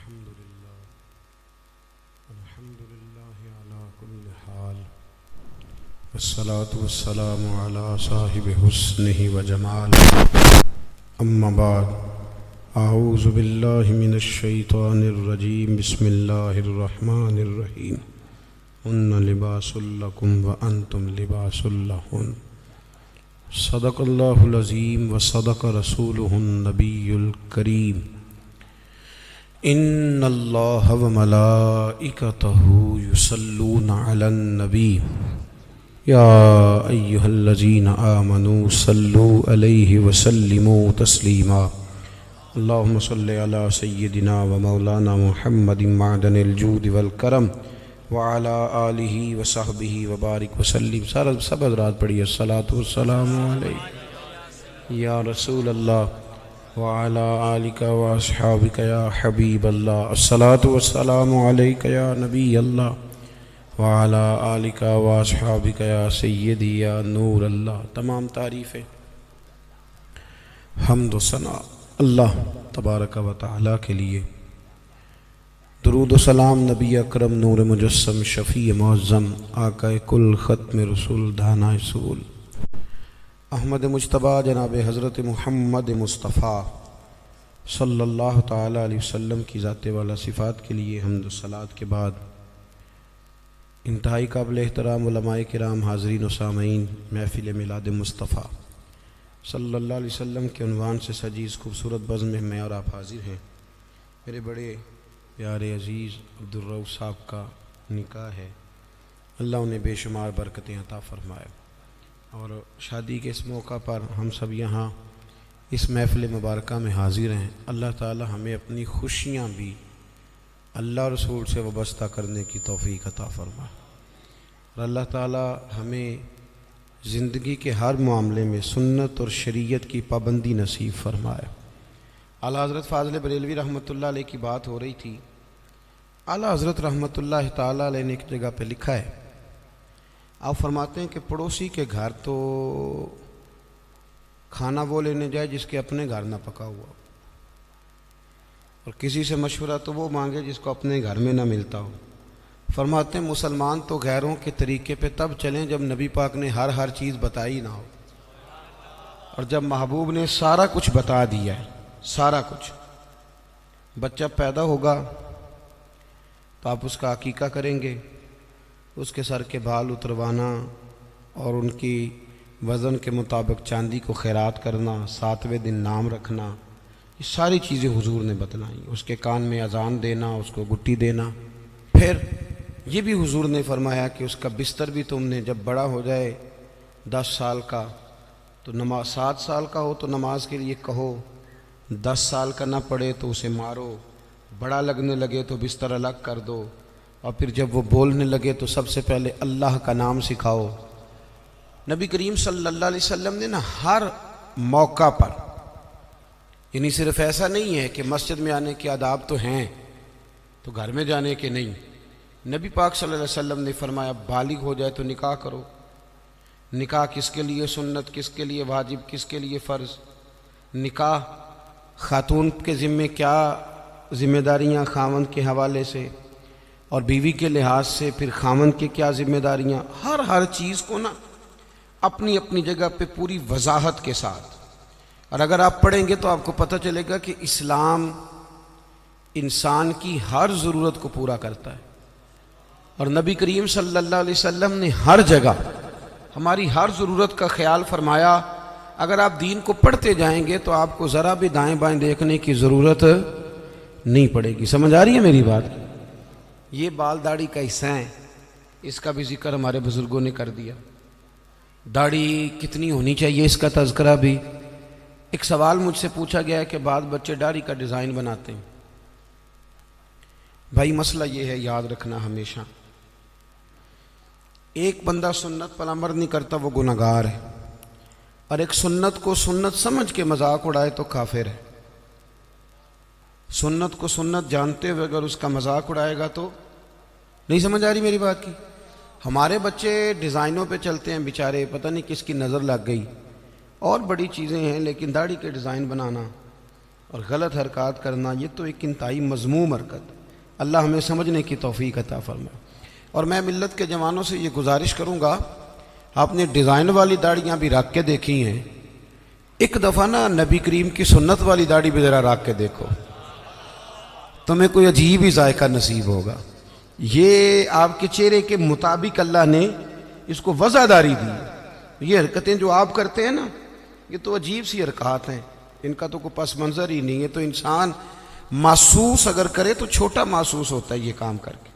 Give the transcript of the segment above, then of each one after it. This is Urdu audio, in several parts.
الحمد لله على كل حال والصلاة والسلام على صاحب حسنه وجماله أما بعد أعوذ بالله من الشيطان الرجيم بسم الله الرحمن الرحيم هن لباس لكم وأنتم لباس لهن صدق الله العظيم وصدق رسوله النبي الكريم ان اللہ وملائکتہ یصلون علی النبی یا ایہا الذین آمنوا صلوا علیہ وسلموا تسلیما اللہم صلی علی سیدنا ومولانا محمد معدن الجود والکرم وعلی آلہ وصحبہ وبارک وسلم. سب حضرات پڑھیے الصلاۃ والسلام علیہ یا رسول اللہ وعلى آلك وأصحابك يا حبيب الله الصلاة والسلام عليك يا نبي الله وعلى آلك وأصحابك يا سيدي يا نور الله. تمام تعریفیں حمد و ثنا اللہ تبارک و تعالی کے لیے. درود و سلام نبی اکرم نور مجسم شفیع معظم آقا کل ختم رسول دانا اصول احمد مجتبی جناب حضرت محمد مصطفیٰ صلی اللہ تعالیٰ علیہ وسلم کی ذات والا صفات کے لیے حمد و صلات کے بعد انتہائی قابل احترام علماء کرام حاضرین و سامعین محفل میلاد مصطفیٰ صلی اللہ علیہ وسلم کے عنوان سے سجی اس خوبصورت بزم میں میں اور آپ حاضر ہیں. میرے بڑے پیارے عزیز عبدالرؤف صاحب کا نکاح ہے. اللہ انہیں بے شمار برکتیں عطا فرمائے اور شادی کے اس موقع پر ہم سب یہاں اس محفل مبارکہ میں حاضر ہیں. اللہ تعالی ہمیں اپنی خوشیاں بھی اللہ رسول سے وابستہ کرنے کی توفیق عطا فرمائے اور اللہ تعالی ہمیں زندگی کے ہر معاملے میں سنت اور شریعت کی پابندی نصیب فرمائے. اعلیٰ حضرت فاضل بریلوی رحمۃ اللہ علیہ کی بات ہو رہی تھی. اعلیٰ حضرت رحمۃ اللہ تعالی علیہ نے ایک جگہ پہ لکھا ہے، آپ فرماتے ہیں کہ پڑوسی کے گھر تو کھانا وہ لینے جائے جس کے اپنے گھر نہ پکا ہوا، اور کسی سے مشورہ تو وہ مانگے جس کو اپنے گھر میں نہ ملتا ہو. فرماتے ہیں مسلمان تو غیروں کے طریقے پہ تب چلیں جب نبی پاک نے ہر چیز بتائی نہ ہو، اور جب محبوب نے سارا کچھ بتا دیا ہے. سارا کچھ. بچہ پیدا ہوگا تو آپ اس کا عقیقہ کریں گے، اس کے سر کے بال اتروانا اور ان کی وزن کے مطابق چاندی کو خیرات کرنا، 7ویں دن نام رکھنا، یہ ساری چیزیں حضور نے بتلائیں. اس کے کان میں اذان دینا، اس کو گٹی دینا. پھر یہ بھی حضور نے فرمایا کہ اس کا بستر بھی تم نے جب بڑا ہو جائے 10 سال کا تو نماز، 7 سال کا ہو تو نماز کے لیے کہو، 10 سال کا نہ پڑے تو اسے مارو، بڑا لگنے لگے تو بستر الگ کر دو، اور پھر جب وہ بولنے لگے تو سب سے پہلے اللہ کا نام سکھاؤ. نبی کریم صلی اللہ علیہ وسلم نے ہر موقع پر، یعنی صرف ایسا نہیں ہے کہ مسجد میں آنے کے آداب تو ہیں تو گھر میں جانے کے نہیں. نبی پاک صلی اللہ علیہ وسلم نے فرمایا بالغ ہو جائے تو نکاح کرو. نکاح کس کے لیے سنت، کس کے لیے واجب، کس کے لیے فرض. نکاح خاتون کے ذمے کیا ذمہ داریاں خاوند کے حوالے سے، اور بیوی کے لحاظ سے پھر خاوند کے کیا ذمہ داریاں، ہر چیز کو اپنی اپنی جگہ پہ پوری وضاحت کے ساتھ. اور اگر آپ پڑھیں گے تو آپ کو پتہ چلے گا کہ اسلام انسان کی ہر ضرورت کو پورا کرتا ہے. اور نبی کریم صلی اللہ علیہ وسلم نے ہر جگہ ہماری ہر ضرورت کا خیال فرمایا. اگر آپ دین کو پڑھتے جائیں گے تو آپ کو ذرا بھی دائیں بائیں دیکھنے کی ضرورت نہیں پڑے گی. سمجھ آ رہی ہے میری بات؟ یہ بال داڑھی کا حصہ ہیں، اس کا بھی ذکر ہمارے بزرگوں نے کر دیا. داڑھی کتنی ہونی چاہیے اس کا تذکرہ بھی. ایک سوال مجھ سے پوچھا گیا ہے کہ بعض بچے داڑھی کا ڈیزائن بناتے ہیں. بھائی مسئلہ یہ ہے، یاد رکھنا ہمیشہ، ایک بندہ سنت پر عمل نہیں کرتا وہ گناہگار ہے، اور ایک سنت کو سنت سمجھ کے مذاق اڑائے تو کافر ہے. سنت کو سنت جانتے ہوئے اگر اس کا مذاق اڑائے گا تو نہیں. سمجھ آ رہی میری بات کی؟ ہمارے بچے ڈیزائنوں پہ چلتے ہیں بیچارے، پتہ نہیں کس کی نظر لگ گئی، اور بڑی چیزیں ہیں، لیکن داڑھی کے ڈیزائن بنانا اور غلط حرکات کرنا یہ تو ایک انتہائی مذموم حرکت ہے۔ اللہ ہمیں سمجھنے کی توفیق عطا فرمائے۔ اور میں ملت کے جوانوں سے یہ گزارش کروں گا، آپ نے ڈیزائن والی داڑھیاں بھی رکھ کے دیکھی ہیں، ایک دفعہ نا نبی کریم کی سنت والی داڑھی بھی ذرا رکھ کے دیکھو، تمہیں کوئی عجیب ہی ذائقہ نصیب ہوگا۔ یہ آپ کے چہرے کے مطابق اللہ نے اس کو وضاحت دی۔ یہ حرکتیں جو آپ کرتے ہیں نا، یہ تو عجیب سی حرکات ہیں، ان کا تو کوئی پس منظر ہی نہیں ہے۔ تو انسان محسوس اگر کرے تو چھوٹا محسوس ہوتا ہے یہ کام کر کے۔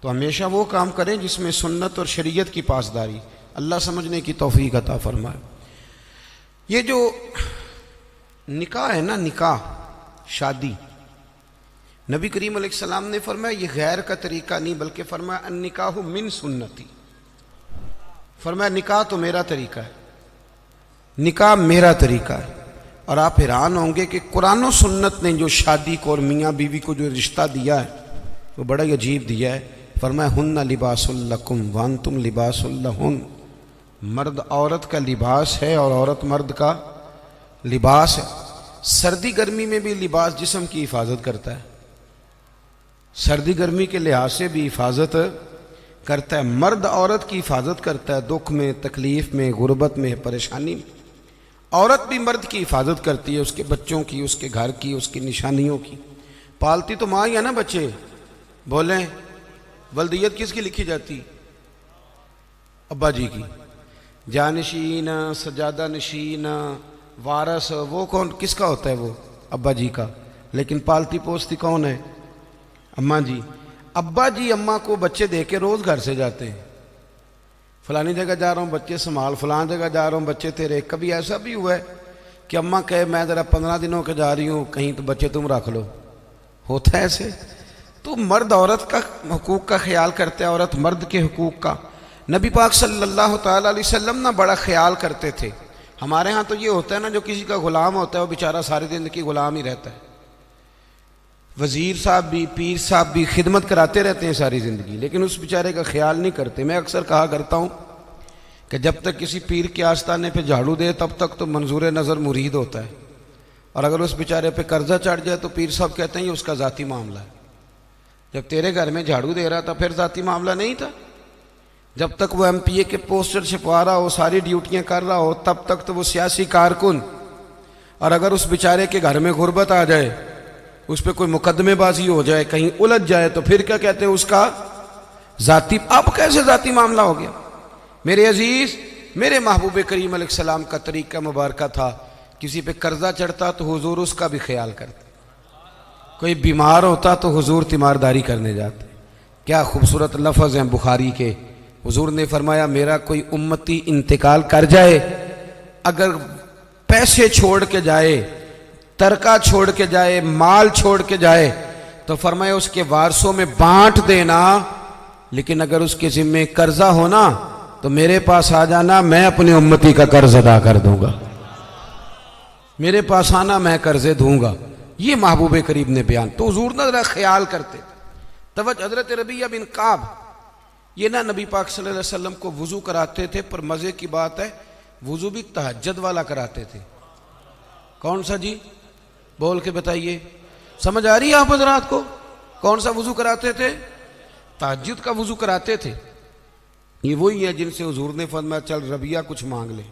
تو ہمیشہ وہ کام کریں جس میں سنت اور شریعت کی پاسداری، اللہ سمجھنے کی توفیق عطا فرمائے۔ یہ جو نکاح ہے نا، نکاح شادی، نبی کریم علیہ السلام نے فرمایا یہ غیر کا طریقہ نہیں، بلکہ فرمایا النکاح من سنتی، فرمایا نکاح تو میرا طریقہ ہے، نکاح میرا طریقہ ہے۔ اور آپ حیران ہوں گے کہ قرآن و سنت نے جو شادی کو اور میاں بیوی کو جو رشتہ دیا ہے وہ بڑا ہی عجیب دیا ہے۔ فرمایا ہن لباس لکم وانتم لباس لہن، مرد عورت کا لباس ہے اور عورت مرد کا لباس ہے۔ سردی گرمی میں بھی لباس جسم کی حفاظت کرتا ہے، سردی گرمی کے لحاظ سے بھی حفاظت کرتا ہے، مرد عورت کی حفاظت کرتا ہے، دکھ میں، تکلیف میں، غربت میں، پریشانی میں۔ عورت بھی مرد کی حفاظت کرتی ہے، اس کے بچوں کی، اس کے گھر کی، اس کی نشانیوں کی۔ پالتی تو ماں ہی ہے نا بچے، بولیں ولدیت کس کی لکھی جاتی؟ ابا جی کی۔ جانشین، سجادہ نشین، وارث، وہ کون کس کا ہوتا ہے؟ وہ ابا جی کا۔ لیکن پالتی پوستی کون ہے؟ اماں جی۔ ابا جی اماں کو بچے دے کے روز گھر سے جاتے ہیں، فلانی جگہ جا رہا ہوں بچے سنبھال، فلان جگہ جا رہا ہوں بچے تیرے۔ کبھی ایسا بھی ہوا ہے کہ اماں کہے میں ذرا 15 دنوں کے جا رہی ہوں کہیں، تو بچے تم رکھ لو؟ ہوتا ہے ایسے؟ تو مرد عورت کا حقوق کا خیال کرتے ہیں، عورت مرد کے حقوق کا۔ نبی پاک صلی اللہ تعالیٰ علیہ وسلم نا بڑا خیال کرتے تھے۔ ہمارے ہاں تو یہ ہوتا ہے نا، جو کسی کا غلام ہوتا ہے وہ بیچارہ ساری زندگی غلام ہی رہتا ہے۔ وزیر صاحب بھی، پیر صاحب بھی خدمت کراتے رہتے ہیں ساری زندگی، لیکن اس بیچارے کا خیال نہیں کرتے۔ میں اکثر کہا کرتا ہوں کہ جب تک کسی پیر کے آستانے پہ جھاڑو دے تب تک تو منظور نظر مرید ہوتا ہے، اور اگر اس بیچارے پہ قرضہ چڑھ جائے تو پیر صاحب کہتے ہیں یہ اس کا ذاتی معاملہ ہے۔ جب تیرے گھر میں جھاڑو دے رہا تھا پھر ذاتی معاملہ نہیں تھا؟ جب تک وہ ایم پی اے کے پوسٹر چھپوا رہا ہو، ساری ڈیوٹیاں کر رہا ہو، تب تک تو وہ سیاسی کارکن۔ اور اگر اس بیچارے کے گھر میں غربت آ جائے، اس پہ کوئی مقدمے بازی ہو جائے، کہیں الجھ جائے، تو پھر کیا کہتے ہیں؟ اس کا ذاتی۔ اب کیسے ذاتی معاملہ ہو گیا؟ میرے عزیز، میرے محبوب کریم علیہ السلام کا طریقہ مبارکہ تھا، کسی پہ قرضہ چڑھتا تو حضور اس کا بھی خیال کرتے، کوئی بیمار ہوتا تو حضور تیمارداری کرنے جاتے۔ کیا خوبصورت لفظ ہیں بخاری کے۔ حضور نے فرمایا میرا کوئی امتی انتقال کر جائے، اگر پیسے چھوڑ کے جائے، ترکہ چھوڑ کے جائے، مال چھوڑ کے جائے، تو فرمایا اس کے وارثوں میں بانٹ دینا، لیکن اگر اس کے ذمے قرضہ ہونا تو میرے پاس آ جانا، میں اپنے امتی کا قرض ادا کر دوں گا، میرے پاس آنا، میں قرضے دوں گا۔ یہ محبوب کریم نے بیان۔ تو حضور نہ ذرا خیال کرتے۔ توجہ، حضرت ربیعہ بن کعب یہ نہ نبی پاک صلی اللہ علیہ وسلم کو وضو کراتے تھے، پر مزے کی بات ہے وضو بھی تہجد والا کراتے تھے۔ کون سا جی؟ بول کے بتائیے، سمجھ آ رہی ہے آپ حضرات کو؟ کون سا وضو کراتے تھے؟ تہجد کا وضو کراتے تھے۔ یہ وہی ہے جن سے حضور نے فرمایا چل ربیعہ کچھ مانگ لے۔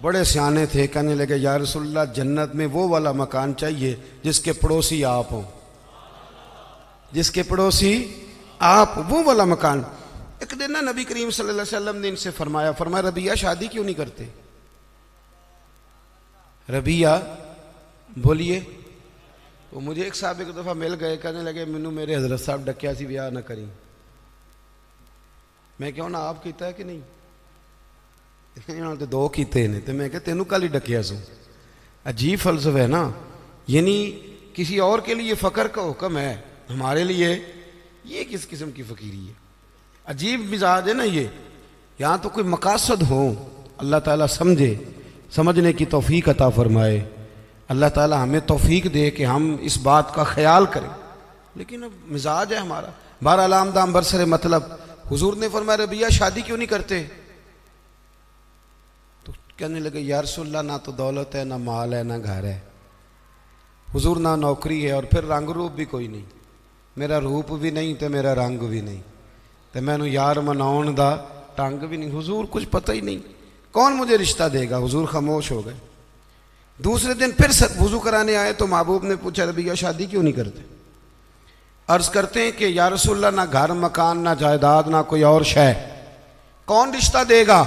بڑے سیانے تھے، کہنے لگے یا رسول اللہ جنت میں وہ والا مکان چاہیے جس کے پڑوسی آپ ہوں، جس کے پڑوسی آپ، وہ والا مکان۔ ایک دن نا نبی کریم صلی اللہ علیہ وسلم نے ان سے فرمایا ربیعہ شادی کیوں نہیں کرتے؟ ربیعہ بولیے۔ وہ مجھے ایک صاحب ایک دفعہ مل گئے، کہنے لگے مینوں میرے حضرت صاحب ڈکیا سی بیاہ نہ کریں۔ میں کہوں نا آپ کیتا ہے کہ نہیں؟ انہوں نے دو کیتے ہیں، تو میں کہ تینوں کل ہی ڈکیا سو۔ عجیب فلسفہ ہے نا، یعنی کسی اور کے لیے فقر کا حکم ہے، ہمارے لیے یہ کس قسم کی فقیری ہے؟ عجیب مزاج ہے نا یہ۔ یہاں تو کوئی مقاصد ہو، اللہ تعالیٰ سمجھے، سمجھنے کی توفیق عطا فرمائے۔ اللہ تعالیٰ ہمیں توفیق دے کہ ہم اس بات کا خیال کریں، لیکن اب مزاج ہے ہمارا۔ بہرحال آمدام برسر مطلب، حضور نے فرمایا ربیعہ شادی کیوں نہیں کرتے؟ تو کہنے لگے یا رسول اللہ نہ تو دولت ہے، نہ مال ہے، نہ گھر ہے۔ حضور نہ نوکری ہے اور پھر رنگ روپ بھی کوئی نہیں, میرا روپ بھی نہیں تو میرا رنگ بھی نہیں, تو میں یار مناؤن دا ٹنگ بھی نہیں. حضور کچھ پتہ ہی نہیں, کون مجھے رشتہ دے گا. حضور خاموش ہو گئے. دوسرے دن پھر وضو کرانے آئے تو محبوب نے پوچھا ربیہ شادی کیوں نہیں کرتے؟ عرض کرتے ہیں کہ یا رسول اللہ نہ گھر مکان نہ جائیداد نہ کوئی اور شے, کون رشتہ دے گا؟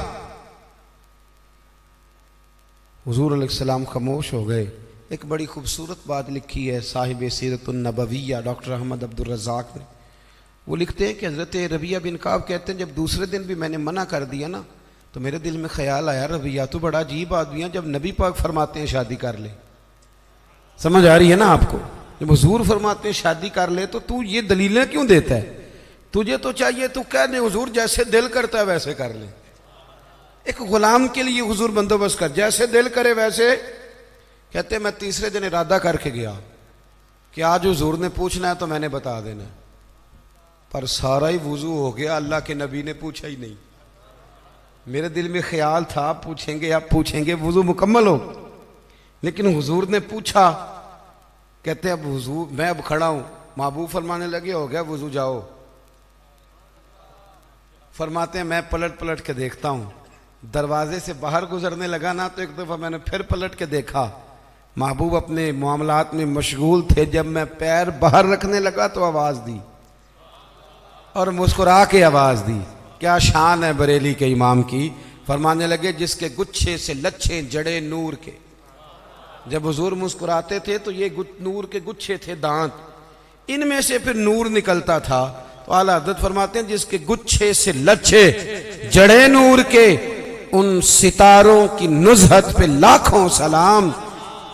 حضور علیہ السلام خاموش ہو گئے. ایک بڑی خوبصورت بات لکھی ہے صاحب سیرت النبویہ ڈاکٹر احمد عبد الرزاق نے. وہ لکھتے ہیں کہ حضرت ربیہ بن کعب کہتے ہیں جب دوسرے دن بھی میں نے منع کر دیا نا تو میرے دل میں خیال آیا ربیہ تو بڑا عجیب آدمی ہے, جب نبی پاک فرماتے ہیں شادی کر لے, سمجھ آ رہی ہے نا آپ کو, جب حضور فرماتے ہیں شادی کر لے تو یہ دلیلیں کیوں دیتا ہے؟ تجھے تو چاہیے تو کہہ دے حضور جیسے دل کرتا ہے ویسے کر لے. ایک غلام کے لیے حضور بندوبست کر, جیسے دل کرے ویسے. کہتے میں تیسرے دن ارادہ کر کے گیا کہ آج حضور نے پوچھنا ہے تو میں نے بتا دینا, پر سارا ہی وضو ہو گیا, اللہ کے نبی نے پوچھا ہی نہیں. میرے دل میں خیال تھا آپ پوچھیں گے وضو مکمل ہو, لیکن حضور نے پوچھا. کہتے اب حضور میں اب کھڑا ہوں, محبوب فرمانے لگے ہو گیا وضو جاؤ. فرماتے ہیں میں پلٹ کے دیکھتا ہوں, دروازے سے باہر گزرنے لگا نا تو ایک دفعہ میں نے پھر پلٹ کے دیکھا, محبوب اپنے معاملات میں مشغول تھے. جب میں پیر باہر رکھنے لگا تو آواز دی اور مسکرا کے آواز دی. کیا شان ہے بریلی کے امام کی. فرمانے لگے جس کے گچھے سے لچھے جڑے نور کے. جب حضور مسکراتے تھے تو یہ نور کے گچھے تھے دانت, ان میں سے پھر نور نکلتا تھا. تو اعلیٰ حضرت فرماتے ہیں جس کے گچھے سے لچھے جڑے نور کے, ان ستاروں کی نزہت پہ لاکھوں سلام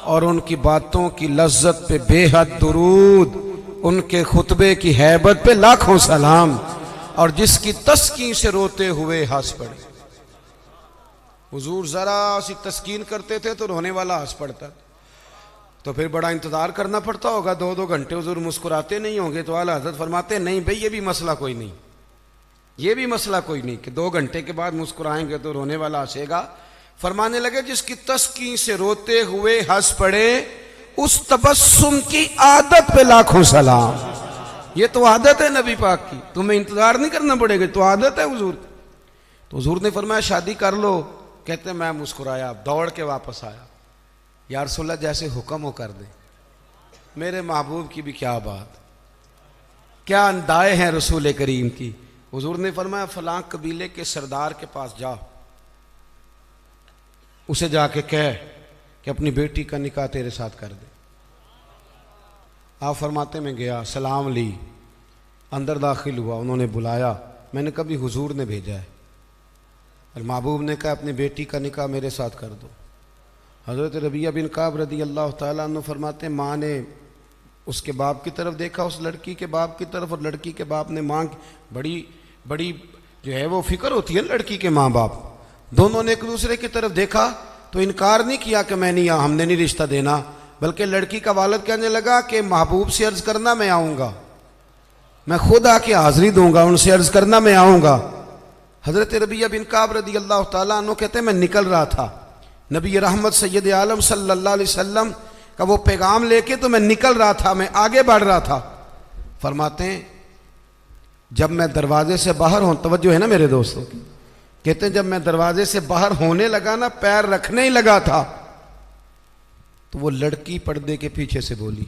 اور ان کی باتوں کی لذت پہ بے حد درود, ان کے خطبے کی ہیبت پہ لاکھوں سلام, اور جس کی تسکین سے روتے ہوئے ہنس پڑے. حضور ذرا سی تسکین کرتے تھے تو رونے والا ہنس پڑتا, تو پھر بڑا انتظار کرنا پڑتا ہوگا, 2 گھنٹے حضور مسکراتے نہیں ہوں گے. تو اعلیٰ حضرت فرماتے ہیں نہیں بھئی یہ بھی مسئلہ کوئی نہیں, یہ بھی مسئلہ کوئی نہیں کہ 2 گھنٹے کے بعد مسکرائیں گے تو رونے والا ہنسے گا. فرمانے لگے جس کی تسکین سے روتے ہوئے ہنس پڑے اس تبسم کی عادت پہ لاکھوں سلام. یہ تو عادت ہے نبی پاک کی, تمہیں انتظار نہیں کرنا پڑے گا, تو عادت ہے حضور. تو حضور نے فرمایا شادی کر لو. کہتے میں مسکرایا, دوڑ کے واپس آیا, یا رسول اللہ جیسے حکم ہو کر دیں. میرے محبوب کی بھی کیا بات, کیا اندائے ہیں رسول کریم کی. حضور نے فرمایا فلاں قبیلے کے سردار کے پاس جا, اسے جا کے کہہ کہ اپنی بیٹی کا نکاح تیرے ساتھ کر دے. آپ فرماتے میں گیا, سلام لی, اندر داخل ہوا, انہوں نے بلایا, میں نے کبھی حضور نے بھیجا ہے, اور محبوب نے کہا اپنی بیٹی کا نکاح میرے ساتھ کر دو. حضرت ربیہ بن کعب رضی اللہ تعالیٰ عنہ فرماتے ہیں ماں نے اس کے باپ کی طرف دیکھا, اس لڑکی کے باپ کی طرف, اور لڑکی کے باپ نے ماں کی بڑی جو ہے وہ فکر ہوتی ہے لڑکی کے ماں باپ, دونوں نے ایک دوسرے کی طرف دیکھا تو انکار نہیں کیا کہ میں نہیں, ہم نے نہیں رشتہ دینا, بلکہ لڑکی کا والد کہنے لگا کہ محبوب سے عرض کرنا میں آؤں گا, میں خود آ کے حاضری دوں گا, ان سے عرض کرنا میں آؤں گا. حضرت ربیہ بن کعب رضی اللہ تعالیٰ عنہ کہتے ہیں میں نکل رہا تھا, نبی رحمت سید عالم صلی اللہ علیہ وسلم کا وہ پیغام لے کے, تو میں نکل رہا تھا, میں آگے بڑھ رہا تھا. فرماتے ہیں جب میں دروازے سے باہر ہوں, توجہ ہے نا میرے دوستوں کی, کہتے ہیں جب میں دروازے سے باہر ہونے لگا نا, پیر رکھنے ہی لگا تھا, تو وہ لڑکی پردے کے پیچھے سے بولی.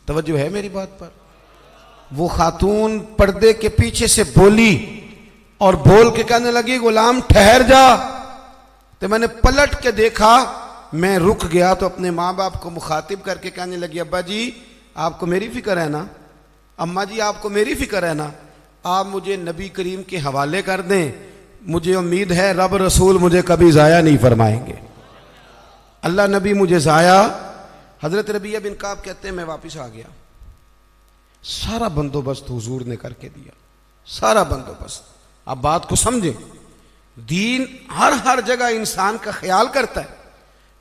توجہ ہے میری بات پر, وہ خاتون پردے کے پیچھے سے بولی اور بول کے کہنے لگی غلام ٹھہر جا. تو میں نے پلٹ کے دیکھا, میں رک گیا تو اپنے ماں باپ کو مخاطب کر کے کہنے لگی ابا جی آپ کو میری فکر ہے نا, اماں جی آپ کو میری فکر ہے نا, آپ مجھے نبی کریم کے حوالے کر دیں, مجھے امید ہے رب رسول مجھے کبھی ضائع نہیں فرمائیں گے, اللہ نبی مجھے ضائع. حضرت ربیہ بن کعب کہتے ہیں میں واپس آ گیا, سارا بندوبست حضور نے کر کے دیا, سارا بندوبست. اب بات کو سمجھیں, دین ہر جگہ انسان کا خیال کرتا ہے.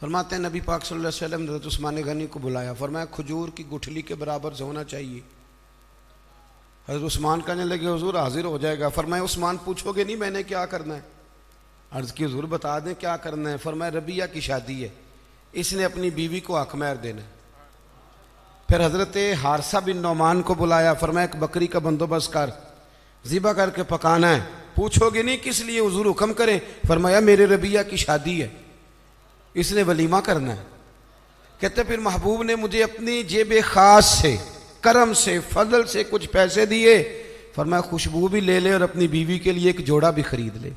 فرماتے ہیں نبی پاک صلی اللہ علیہ وسلم حضرت عثمان غنی کو بلایا, فرمایا کھجور کی گٹھلی کے برابر ہونا چاہیے. حضرت عثمان کہنے لگے حضور حاضر ہو جائے گا. فرمایا عثمان پوچھو گے نہیں میں نے کیا کرنا ہے؟ عرض کی حضور بتا دیں کیا کرنا ہے. فرمایا ربیہ کی شادی ہے, اس نے اپنی بیوی کو حق مہر دینا ہے. پھر حضرت حارثہ بن نعمان کو بلایا، فرمایا ایک بکری کا بندوبست کر، ذبح کر کے پکانا ہے۔ پوچھو گے نہیں کس لیے، حضور حکم کریں؟ فرمایا میرے ربیہ کی شادی ہے، اس نے ولیمہ کرنا ہے۔ کہتے پھر محبوب نے مجھے اپنی جیب خاص سے، کرم سے، فضل سے کچھ پیسے دیے، فرمایا خوشبو بھی لے لے اور اپنی بیوی کے لیے ایک جوڑا بھی خرید لے۔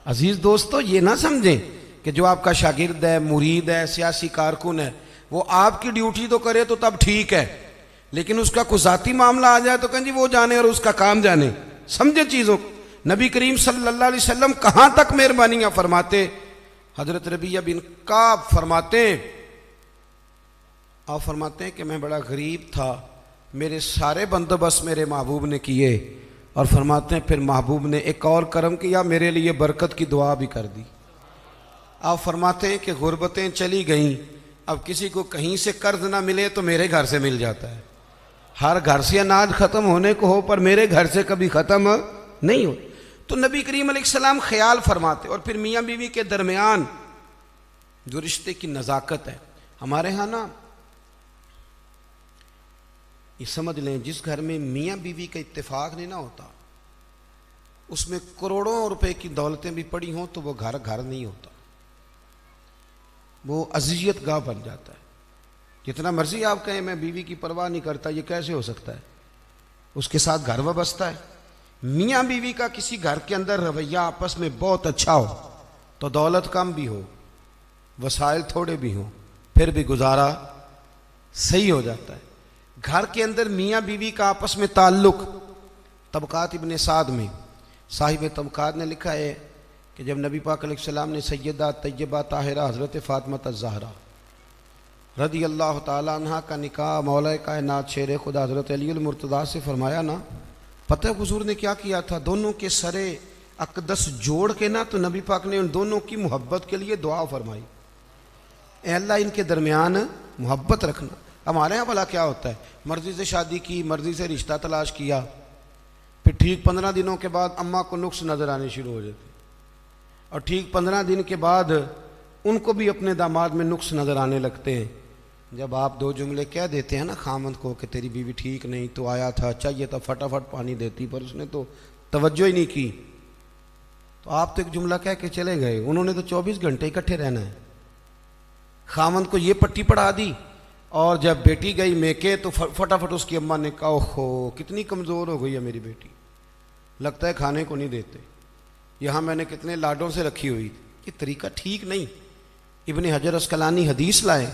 عزیز دوستو، یہ نہ سمجھیں کہ جو آپ کا شاگرد ہے، مرید ہے، سیاسی کارکن ہے، وہ آپ کی ڈیوٹی تو کرے تو تب ٹھیک ہے، لیکن اس کا کوئی ذاتی معاملہ آ جائے تو کہیں جی وہ جانے اور اس کا کام جانے۔ سمجھے چیزوں کو۔ نبی کریم صلی اللہ علیہ وسلم کہاں تک مہربانیاں فرماتے؟ حضرت ربیہ بن کعب فرماتے ہیں، آپ فرماتے ہیں کہ میں بڑا غریب تھا، میرے سارے بندوبست میرے محبوب نے کیے، اور فرماتے ہیں پھر محبوب نے ایک اور کرم کیا، میرے لیے برکت کی دعا بھی کر دی۔ آپ فرماتے ہیں کہ غربتیں چلی گئیں، اب کسی کو کہیں سے قرض نہ ملے تو میرے گھر سے مل جاتا ہے۔ ہر گھر سے اناج ختم ہونے کو ہو پر میرے گھر سے کبھی ختم نہیں ہو۔ تو نبی کریم علیہ السلام خیال فرماتے، اور پھر میاں بیوی کے درمیان جو رشتے کی نزاکت ہے، ہمارے ہاں نا یہ سمجھ لیں، جس گھر میں میاں بیوی کا اتفاق نہیں نہ ہوتا، اس میں کروڑوں روپے کی دولتیں بھی پڑی ہوں تو وہ گھر گھر نہیں ہوتا، وہ اذیت گاہ بن جاتا ہے۔ جتنا مرضی آپ کہیں میں بیوی کی پرواہ نہیں کرتا، یہ کیسے ہو سکتا ہے؟ اس کے ساتھ گھر وابستہ ہے۔ میاں بیوی کا کسی گھر کے اندر رویہ آپس میں بہت اچھا ہو تو دولت کم بھی ہو، وسائل تھوڑے بھی ہوں، پھر بھی گزارا صحیح ہو جاتا ہے۔ گھر کے اندر میاں بیوی کا آپس میں تعلق، طبقات ابن سعد میں صاحب طبقات نے لکھا ہے کہ جب نبی پاک علیہ السلام نے سیدہ طیبہ طاہرہ حضرت فاطمہ الزہرا رضی اللہ تعالیٰ عنہ کا نکاح مولا کائنات شیر خدا حضرت علی المرتضیٰ سے فرمایا نا، پتہ حضور نے کیا کیا تھا؟ دونوں کے سرے اقدس جوڑ کے نا تو نبی پاک نے ان دونوں کی محبت کے لیے دعا فرمائی، اے اللہ ان کے درمیان محبت رکھنا۔ ہمارے یہاں بھلا کیا ہوتا ہے؟ مرضی سے شادی کی، مرضی سے رشتہ تلاش کیا، پھر ٹھیک 15 دنوں کے بعد اماں کو نقص نظر آنے شروع ہو جاتے، اور ٹھیک 15 دن کے بعد ان کو بھی اپنے داماد میں نقص نظر آنے لگتے ہیں۔ جب آپ 2 جملے کہہ دیتے ہیں نا خامند کو کہ تیری بیوی ٹھیک نہیں، تو آیا تھا، چاہیے تھا فٹافٹ پانی دیتی، پر اس نے تو توجہ ہی نہیں کی، تو آپ تو ایک جملہ کہہ کے چلے گئے، انہوں نے تو 24 گھنٹے اکٹھے رہنا ہے۔ خامند کو یہ پٹی پڑھا دی، اور جب بیٹی گئی میکے تو فٹافٹ اس کی اماں نے کہا اوہو کتنی کمزور ہو گئی ہے میری بیٹی، لگتا ہے کھانے کو نہیں دیتے، یہاں میں نے کتنے لاڈوں سے رکھی ہوئی تھی۔ یہ طریقہ ٹھیک نہیں۔ ابن حجر عسقلانی حدیث لائے،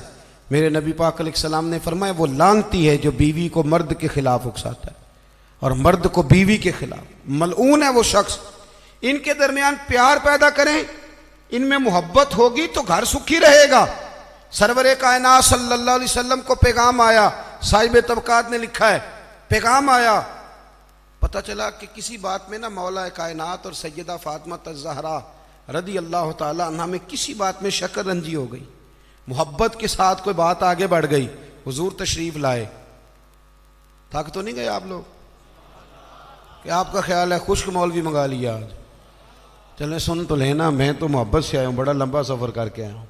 میرے نبی پاک علیہ السلام نے فرمایا وہ لعنتی ہے جو بیوی کو مرد کے خلاف اکساتا ہے اور مرد کو بیوی کے خلاف، ملعون ہے وہ شخص۔ ان کے درمیان پیار پیدا کریں، ان میں محبت ہوگی تو گھر سکھی رہے گا۔ سرور کائنات صلی اللہ علیہ وسلم کو پیغام آیا، صاحب طبقات نے لکھا ہے، پیغام آیا، پتہ چلا کہ کسی بات میں نا مولا کائنات اور سیدہ فاطمہ الزہرا رضی اللہ تعالی عنہ میں کسی بات میں شکر رنجی ہو گئی، محبت کے ساتھ کوئی بات آگے بڑھ گئی، حضور تشریف لائے۔ تھک تو نہیں گئے آپ لوگ کہ آپ کا خیال ہے خشک مولوی منگا لیا آج؟ چلیں سن تو لینا، میں تو محبت سے آیا ہوں، بڑا لمبا سفر کر کے آیا ہوں،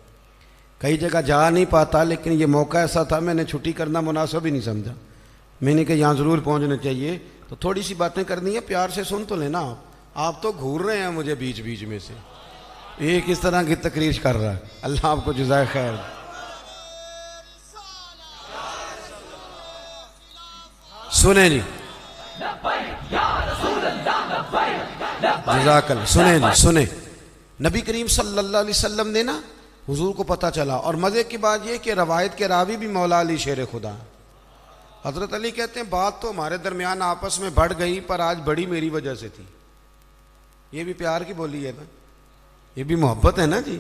کئی جگہ جا نہیں پاتا، لیکن یہ موقع ایسا تھا میں نے چھٹی کرنا مناسب ہی نہیں سمجھا، میں نے کہا یہاں ضرور پہنچنا چاہیے، تو تھوڑی سی باتیں کرنی ہے، پیار سے سن تو لینا۔ آپ تو گھور رہے ہیں مجھے بیچ بیچ میں سے، ایک اس طرح کی تقریر کر رہا ہے، اللہ آپ کو جزائے خیر۔ سنیں جی، جزاک اللہ، سنیں جی سنیں، نبی کریم صلی اللہ علیہ وسلم نے نا حضور کو پتہ چلا، اور مزے کی بات یہ کہ روایت کے راوی بھی مولا علی شیر خدا ہیں۔ حضرت علی کہتے ہیں بات تو ہمارے درمیان آپس میں بڑھ گئی، پر آج بڑی میری وجہ سے تھی۔ یہ بھی پیار کی بولی ہے نا، یہ بھی محبت ہے نا جی،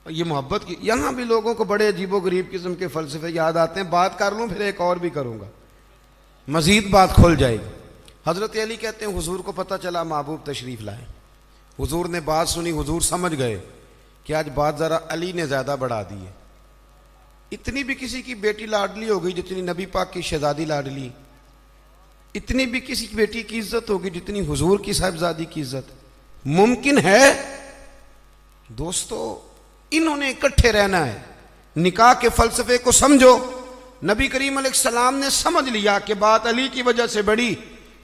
یہ محبت کی۔ یہاں بھی لوگوں کو بڑے عجیب و غریب قسم کے فلسفے یاد آتے ہیں، بات کر لوں پھر ایک اور بھی کروں گا، مزید بات کھل جائے گی۔ حضرت علی کہتے ہیں حضور کو پتہ چلا محبوب تشریف لائے، حضور نے بات سنی، حضور سمجھ گئے کہ آج بات ذرا علی نے زیادہ بڑھا دی ہے۔ اتنی بھی کسی کی بیٹی لاڈلی ہوگی جتنی نبی پاک کی شہزادی لاڈلی، اتنی بھی کسی کی بیٹی کی عزت ہوگی جتنی حضور کی صاحبزادی کی عزت ممکن ہے؟ دوستو انہوں نے اکٹھے رہنا ہے، نکاح کے فلسفے کو سمجھو، نبی کریم علیہ السلام نے سمجھ لیا کہ بات علی کی وجہ سے بڑی،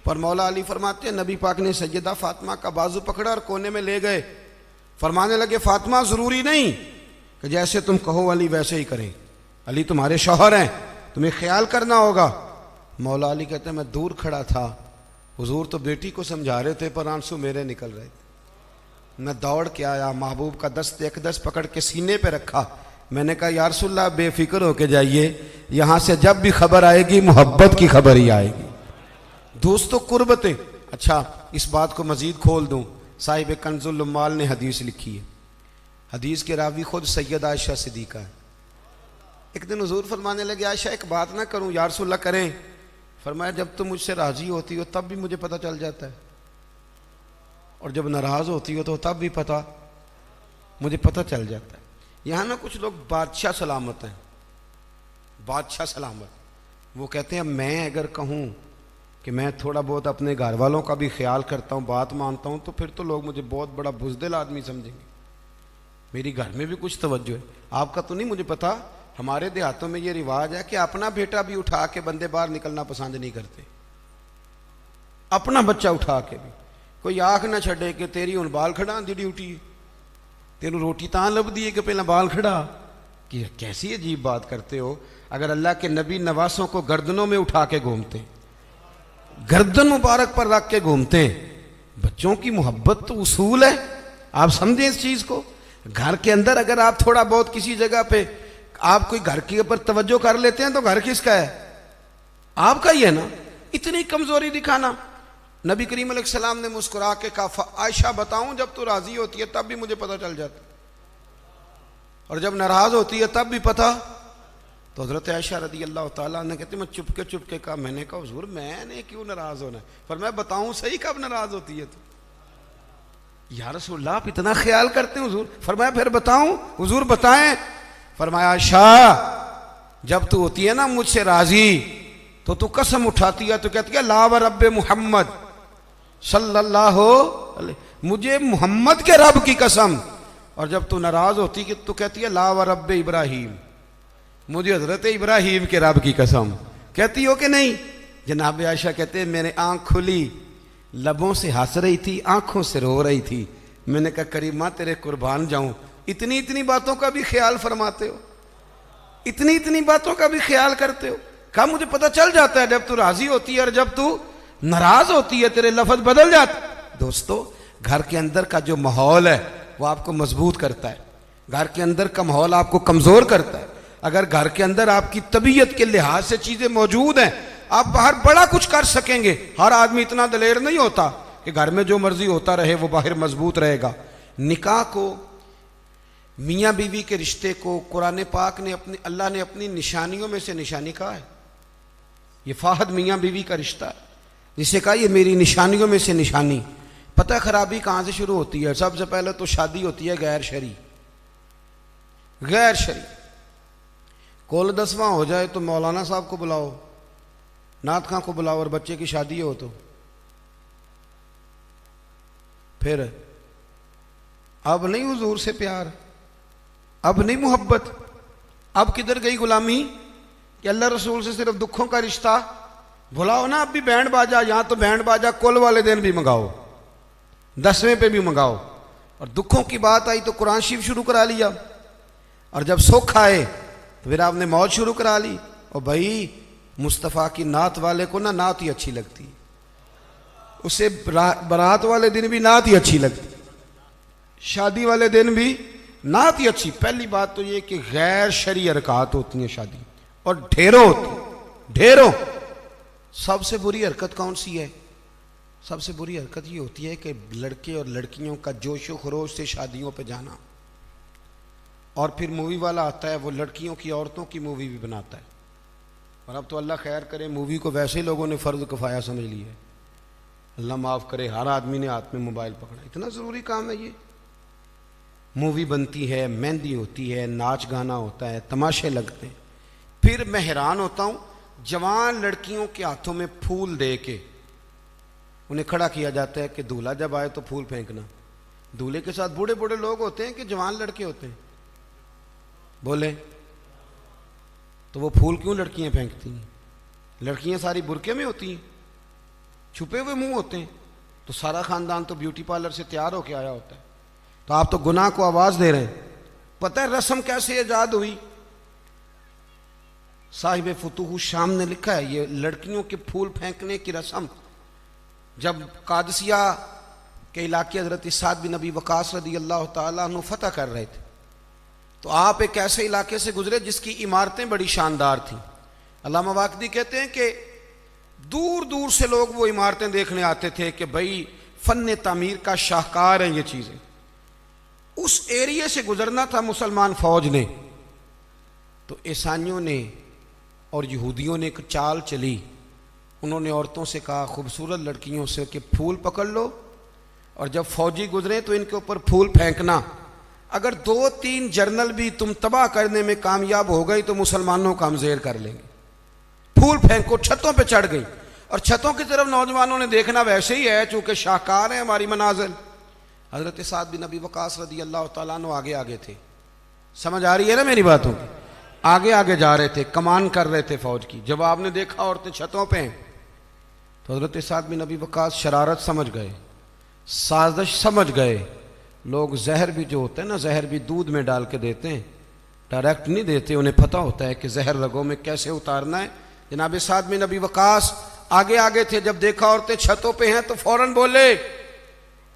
پر مولا علی فرماتے ہیں نبی پاک نے سیدہ فاطمہ کا بازو پکڑا اور کونے میں لے گئے، فرمانے لگے فاطمہ ضروری نہیں کہ جیسے تم کہو علی ویسے ہی کریں، علی تمہارے شوہر ہیں، تمہیں خیال کرنا ہوگا۔ مولا علی کہتے ہیں میں دور کھڑا تھا، حضور تو بیٹی کو سمجھا رہے تھے پر آنسو میرے نکل رہے تھے، میں دوڑ کے آیا، محبوب کا دست اقدس پکڑ کے سینے پہ رکھا، میں نے کہا یا رسول اللہ بے فکر ہو کے جائیے، یہاں سے جب بھی خبر آئے گی محبت کی خبر ہی آئے گی۔ دوستو قربتیں، اچھا اس بات کو مزید کھول دوں، صاحب کنز العمال نے حدیث لکھی ہے، حدیث کے راوی خود سیدہ عائشہ صدیقہ ہے۔ ایک دن حضور فرمانے لگے عائشہ ایک بات نہ کروں یا رسول اللہ کریں، فرمایا جب تم مجھ سے راضی ہوتی ہو تب بھی مجھے پتہ چل جاتا ہے، اور جب ناراض ہوتی ہو تو تب بھی مجھے پتہ چل جاتا ہے۔ یہاں نا کچھ لوگ بادشاہ سلامت ہیں، بادشاہ سلامت، وہ کہتے ہیں میں اگر کہوں کہ میں تھوڑا بہت اپنے گھر والوں کا بھی خیال کرتا ہوں، بات مانتا ہوں، تو پھر تو لوگ مجھے بہت بڑا بزدل آدمی سمجھیں گے، میری گھر میں بھی کچھ توجہ ہے۔ آپ کا تو نہیں مجھے پتا، ہمارے دیہاتوں میں یہ رواج ہے کہ اپنا بیٹا بھی اٹھا کے بندے باہر نکلنا پسند نہیں کرتے، اپنا بچہ اٹھا کے بھی، کوئی آنکھ نہ چھڑے کہ تیری ہن بال کھڑا دی ڈیوٹی، تینوں روٹی تاں لب دی ہے کہ پہلا بال کھڑا، کہ کیسی عجیب بات کرتے ہو۔ اگر اللہ کے نبی نواسوں کو گردنوں میں اٹھا کے گھومتے، گردن مبارک پر رکھ کے گھومتے ہیں، بچوں کی محبت تو اصول ہے، آپ سمجھیں اس چیز کو۔ گھر کے اندر اگر آپ تھوڑا بہت کسی جگہ پہ آپ کوئی گھر کے اوپر توجہ کر لیتے ہیں تو گھر کس کا ہے؟ آپ کا ہی ہے نا۔ اتنی کمزوری دکھانا، نبی کریم علیہ السلام نے مسکرا کے کہا عائشہ بتاؤں جب تو راضی ہوتی ہے تب بھی مجھے پتہ چل جاتا ہے، اور جب ناراض ہوتی ہے تب بھی پتہ۔ تو حضرت عائشہ رضی اللہ تعالیٰ نے کہتے میں چپ کے کہا، میں نے کہا حضور میں نے کیوں ناراض ہونا ہے، پر میں بتاؤں صحیح کب ناراض ہوتی ہے تو؟ یا رسول اللہ آپ اتنا خیال کرتے ہیں حضور؟ فرمایا پھر بتاؤں؟ حضور بتائیں۔ فرمایا عائشہ جب تو ہوتی ہے نا مجھ سے راضی تو قسم اٹھاتی ہے، تو کہتی ہے لا و رب محمد صلی اللہ علیہ، مجھے محمد کے رب کی قسم، اور جب تو ناراض ہوتی ہے تو کہتی ہے لا و رب ابراہیم، مجھے حضرت ابراہیم کے رب کی قسم۔ کہتی ہو کہ نہیں؟ جناب عائشہ کہتے ہیں میرے آنکھ کھلی، لبوں سے ہنس رہی تھی، آنکھوں سے رو رہی تھی، میں نے کہا کریمہ تیرے قربان جاؤں، اتنی باتوں کا بھی خیال فرماتے ہو، اتنی باتوں کا بھی خیال کرتے ہو؟ کہا مجھے پتہ چل جاتا ہے جب تو راضی ہوتی ہے اور جب تو ناراض ہوتی ہے تیرے لفظ بدل جاتے۔ دوستو گھر کے اندر کا جو ماحول ہے وہ آپ کو مضبوط کرتا ہے، گھر کے اندر کا ماحول آپ کو کمزور کرتا ہے۔ اگر گھر کے اندر آپ کی طبیعت کے لحاظ سے چیزیں موجود ہیں، آپ باہر بڑا کچھ کر سکیں گے۔ ہر آدمی اتنا دلیر نہیں ہوتا کہ گھر میں جو مرضی ہوتا رہے وہ باہر مضبوط رہے گا۔ نکاح کو، میاں بیوی کے رشتے کو قرآن پاک نے اللہ نے اپنی نشانیوں میں سے نشانی کہا ہے۔ یہ فاحد میاں بیوی کا رشتہ ہے، جسے کہا یہ میری نشانیوں میں سے نشانی۔ پتہ خرابی کہاں سے شروع ہوتی ہے؟ سب سے پہلے تو شادی ہوتی ہے غیر شرعی، غیر شرعی۔ کول 10واں ہو جائے تو مولانا صاحب کو بلاؤ، نعت خاں کو بلاؤ، اور بچے کی شادی ہو تو پھر اب نہیں حضور سے پیار، اب نہیں محبت، اب کدھر گئی غلامی کہ اللہ رسول سے صرف دکھوں کا رشتہ؟ بلاؤ نا اب بھی بینڈ باجا، یہاں تو بینڈ باجا کل والے دن بھی منگاؤ، 10ویں پہ بھی منگاؤ، اور دکھوں کی بات آئی تو قرآن شریف شروع کرا لیا، اور جب سکھ آئے تو پھر آپ نے موت شروع کرا لی۔ اور بھائی مصطفیٰ کی نعت والے کو نا نعت ہی اچھی لگتی، اسے برات والے دن بھی نعت ہی اچھی لگتی، شادی والے دن بھی نعت ہی اچھی۔ پہلی بات تو یہ کہ غیر شرعی حرکات ہوتی ہیں شادی، اور ڈھیروں ہوتی ہیں، ڈھیروں۔ سب سے بری حرکت کون سی ہے؟ سب سے بری حرکت یہ ہوتی ہے کہ لڑکے اور لڑکیوں کا جوش و خروش سے شادیوں پہ جانا، اور پھر مووی والا آتا ہے وہ لڑکیوں کی عورتوں کی مووی بھی بناتا ہے، اور اب تو اللہ خیر کرے مووی کو ویسے ہی لوگوں نے فرض کفایہ سمجھ لی ہے، اللہ معاف کرے، ہر آدمی نے ہاتھ میں موبائل پکڑا، اتنا ضروری کام ہے یہ۔ مووی بنتی ہے، مہندی ہوتی ہے، ناچ گانا ہوتا ہے، تماشے لگتے ہیں۔ پھر میں حیران ہوتا ہوں جوان لڑکیوں کے ہاتھوں میں پھول دے کے انہیں کھڑا کیا جاتا ہے کہ دولہا جب آئے تو پھول پھینکنا۔ دولہے کے ساتھ بوڑھے بوڑھے لوگ ہوتے ہیں کہ جوان لڑکے ہوتے ہیں؟ بولے تو وہ پھول کیوں لڑکیاں پھینکتی ہیں؟ لڑکیاں ساری برقعے میں ہوتی ہیں، چھپے ہوئے منہ ہوتے ہیں، تو سارا خاندان تو بیوٹی پارلر سے تیار ہو کے آیا ہوتا ہے، تو آپ تو گناہ کو آواز دے رہے ہیں۔ پتہ ہے رسم کیسے ایجاد ہوئی؟ صاحب فتوح الشام نے لکھا ہے یہ لڑکیوں کے پھول پھینکنے کی رسم جب قادسیہ کے علاقے حضرت سعد بن ابی وقاص رضی اللہ تعالیٰ عنہ فتح کر رہے تھے، تو آپ ایک ایسے علاقے سے گزرے جس کی عمارتیں بڑی شاندار تھیں۔ علامہ واقدی کہتے ہیں کہ دور دور سے لوگ وہ عمارتیں دیکھنے آتے تھے کہ بھئی فن تعمیر کا شاہکار ہیں یہ چیزیں۔ اس ایریے سے گزرنا تھا مسلمان فوج نے، تو عیسائیوں نے اور یہودیوں نے ایک چال چلی، انہوں نے عورتوں سے کہا خوبصورت لڑکیوں سے کہ پھول پکڑ لو اور جب فوجی گزرے تو ان کے اوپر پھول پھینکنا، اگر 2-3 جرنل بھی تم تباہ کرنے میں کامیاب ہو گئی تو مسلمانوں کا ہم زیر کر لیں گے۔ پھول پھینکو، چھتوں پہ چڑھ گئی، اور چھتوں کی طرف نوجوانوں نے دیکھنا ویسے ہی ہے چونکہ شاہکار ہیں ہماری مناظر۔ حضرت سعد بن ابی وقاص رضی اللہ تعالیٰ عنہ آگے آگے تھے، سمجھ آ رہی ہے نا میری باتوں کی؟ آگے آگے جا رہے تھے، کمان کر رہے تھے فوج کی۔ جب آپ نے دیکھا عورتیں چھتوں پہ ہیں تو حضرت سعد بن ابی وقاص شرارت سمجھ گئے، سازش سمجھ گئے۔ لوگ زہر بھی جو ہوتا ہے نا، زہر بھی دودھ میں ڈال کے دیتے ہیں، ڈائریکٹ نہیں دیتے، انہیں پتہ ہوتا ہے کہ زہر رگوں میں کیسے اتارنا ہے۔ جناب سعد بن ابی وقاص آگے آگے تھے، جب دیکھا عورتیں چھتوں پہ ہیں تو فوراً بولے،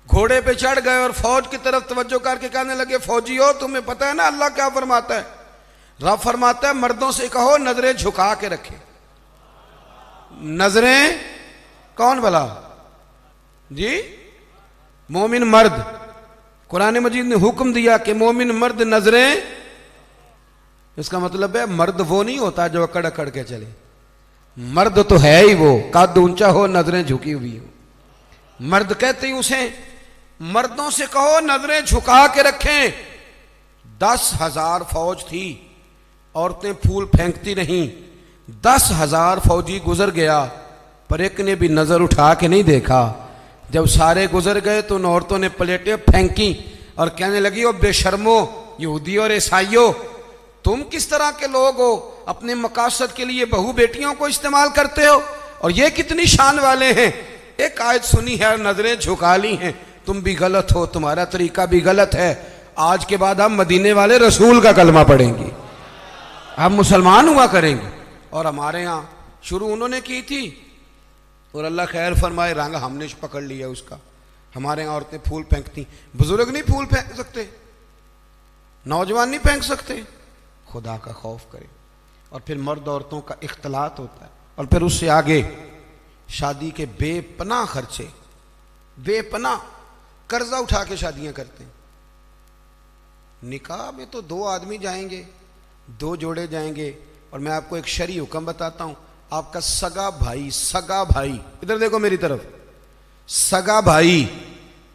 گھوڑے پہ چڑھ گئے اور فوج کی طرف توجہ کر کے کہنے لگے فوجیو تمہیں پتہ ہے نا اللہ کیا فرماتا ہے؟ رب فرماتا ہے مردوں سے کہو نظریں جھکا کے رکھیں۔ نظریں کون بلا؟ جی مومن مرد۔ قرآن مجید نے حکم دیا کہ مومن مرد نظریں، اس کا مطلب ہے مرد وہ نہیں ہوتا جو اکڑ اکڑ کے چلے، مرد تو ہے ہی وہ قد اونچا ہو نظریں جھکی ہوئی ہو، مرد کہتے ہی اسے۔ مردوں سے کہو نظریں جھکا کے رکھیں۔ 10,000 فوج تھی، عورتیں پھول پھینکتی نہیں، 10,000 فوجی گزر گیا پر ایک نے بھی نظر اٹھا کے نہیں دیکھا۔ جب سارے گزر گئے تو ان عورتوں نے پلیٹیں پھینکی اور کہنے لگی او بے شرمو یہودی اور عیسائیوں، تم کس طرح کے لوگ ہو، اپنے مقاصد کے لیے بہو بیٹیوں کو استعمال کرتے ہو اور یہ کتنی شان والے ہیں۔ ایک آیت سنی ہے اور نظریں جھکا لی ہیں، تم بھی غلط ہو، تمہارا طریقہ بھی غلط ہے۔ آج کے بعد ہم مدینے والے رسول کا کلمہ پڑھیں گے، ہم مسلمان ہوا کریں گے۔ اور ہمارے ہاں شروع انہوں نے کی تھی اور اللہ خیر فرمائے رنگ ہم نے پکڑ لیا اس کا۔ ہمارے ہاں عورتیں پھول پھینکتی، بزرگ نہیں پھول پھینک سکتے، نوجوان نہیں پھینک سکتے۔ خدا کا خوف کریں۔ اور پھر مرد عورتوں کا اختلاط ہوتا ہے، اور پھر اس سے آگے شادی کے بے پناہ خرچے، بے پناہ قرضہ اٹھا کے شادیاں کرتے ہیں۔ نکاح میں تو 2 آدمی جائیں گے، 2 جوڑے جائیں گے، اور میں آپ کو ایک شرعی حکم بتاتا ہوں، آپ کا سگا بھائی ادھر دیکھو میری طرف، سگا بھائی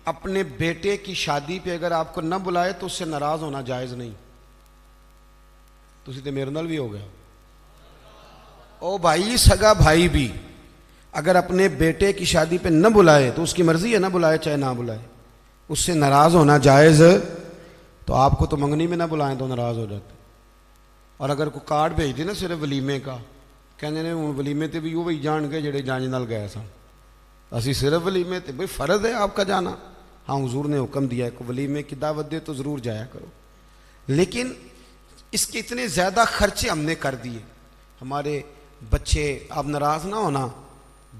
اپنے بیٹے کی شادی پہ اگر آپ کو نہ بلائے تو اس سے ناراض ہونا جائز نہیں۔ تسی تے میرے نال بھی ہو گیا۔ او بھائی سگا بھائی بھی اگر اپنے بیٹے کی شادی پہ نہ بلائے تو اس کی مرضی ہے، نہ بلائے چاہے نہ بلائے، اس سے ناراض ہونا جائز۔ تو آپ کو تو منگنی میں نہ بلائیں تو ناراض ہو جاتے۔ اور اگر کوئی کارڈ بھیج دے نا صرف ولیمے کا، کہنے نے ہوں ولیمے تے بھی وہی جان گئے جڑے جانج نال گئے سن، اسی صرف ولیمے تے، بھئی فرض ہے آپ کا جانا، ہاں حضور نے حکم دیا ہے کہ ولیمے کی دعوت دے تو ضرور جایا کرو، لیکن اس کے اتنے زیادہ خرچے ہم نے کر دیے۔ ہمارے بچے، اب ناراض نہ ہونا،